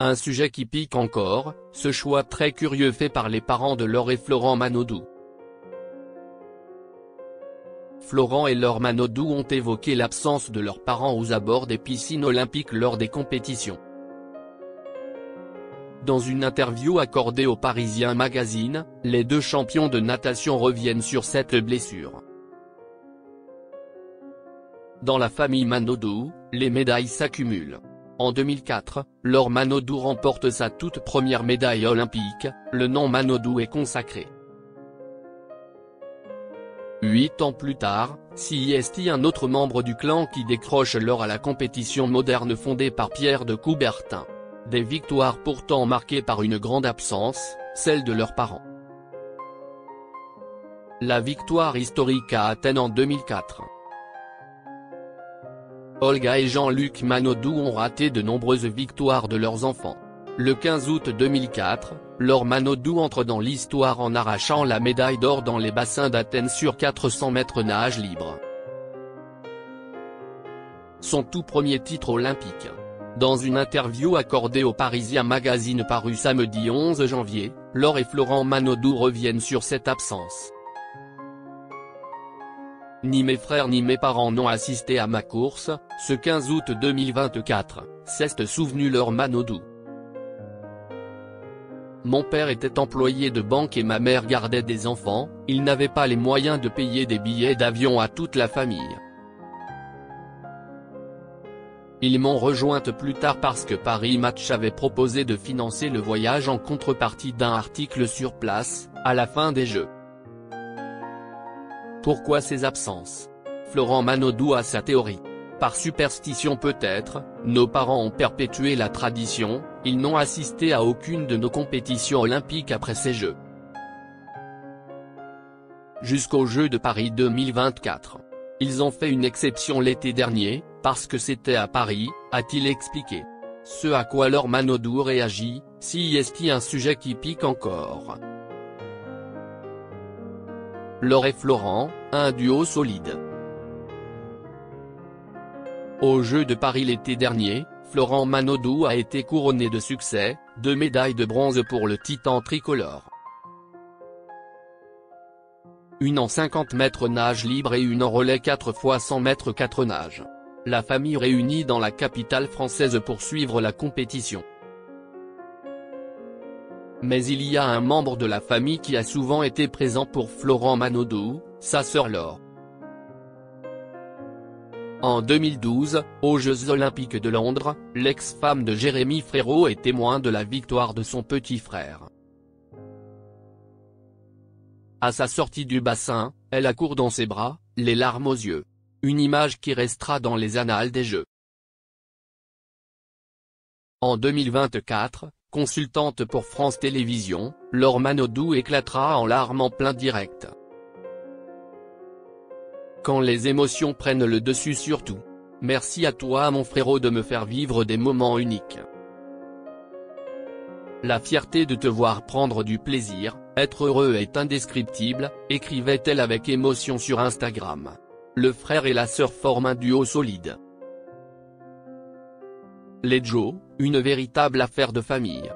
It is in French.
Un sujet qui pique encore, ce choix très curieux fait par les parents de Laure et Florent Manodou. Florent et Laure Manodou ont évoqué l'absence de leurs parents aux abords des piscines olympiques lors des compétitions. Dans une interview accordée au Parisien Magazine, les deux champions de natation reviennent sur cette blessure. Dans la famille Manodou, les médailles s'accumulent. En 2004, Laure Manodou remporte sa toute première médaille olympique, le nom Manodou est consacré. 8 ans plus tard, c'est un autre membre du clan qui décroche l'or à la compétition moderne fondée par Pierre de Coubertin. Des victoires pourtant marquées par une grande absence, celle de leurs parents. La victoire historique à Athènes en 2004. Olga et Jean-Luc Manodou ont raté de nombreuses victoires de leurs enfants. Le 15 août 2004, Laure Manodou entre dans l'histoire en arrachant la médaille d'or dans les bassins d'Athènes sur 400 mètres nage libre. Son tout premier titre olympique. Dans une interview accordée au Parisien Magazine paru samedi 11 janvier, Laure et Florent Manodou reviennent sur cette absence. Ni mes frères ni mes parents n'ont assisté à ma course, ce 15 août 2024, s'est souvenu Laure Manodou. Mon père était employé de banque et ma mère gardait des enfants, ils n'avaient pas les moyens de payer des billets d'avion à toute la famille. Ils m'ont rejointe plus tard parce que Paris Match avait proposé de financer le voyage en contrepartie d'un article sur place, à la fin des Jeux. Pourquoi ces absences? Florent Manodou a sa théorie. Par superstition peut-être, nos parents ont perpétué la tradition, ils n'ont assisté à aucune de nos compétitions olympiques après ces Jeux. Jusqu'aux Jeux de Paris 2024. Ils ont fait une exception l'été dernier, parce que c'était à Paris, a-t-il expliqué. Ce à quoi Laure Manodou réagit, c'est un sujet qui pique encore. Laure et Florent, un duo solide. Aux Jeux de Paris l'été dernier, Florent Manodou a été couronné de succès, 2 médailles de bronze pour le titan tricolore. Une en 50 mètres nage libre et une en relais 4 x 100 mètres 4 nages. La famille réunie dans la capitale française pour suivre la compétition. Mais il y a un membre de la famille qui a souvent été présent pour Florent Manodou, sa sœur Laure. En 2012, aux Jeux Olympiques de Londres, l'ex-femme de Jérémy Frérot est témoin de la victoire de son petit frère. À sa sortie du bassin, elle accourt dans ses bras, les larmes aux yeux. Une image qui restera dans les annales des Jeux. En 2024, consultante pour France Télévisions, Laure Manodou éclatera en larmes en plein direct. Quand les émotions prennent le dessus sur tout. Merci à toi mon frérot de me faire vivre des moments uniques. La fierté de te voir prendre du plaisir, être heureux est indescriptible, écrivait-elle avec émotion sur Instagram. Le frère et la sœur forment un duo solide. Les Joe, une véritable affaire de famille.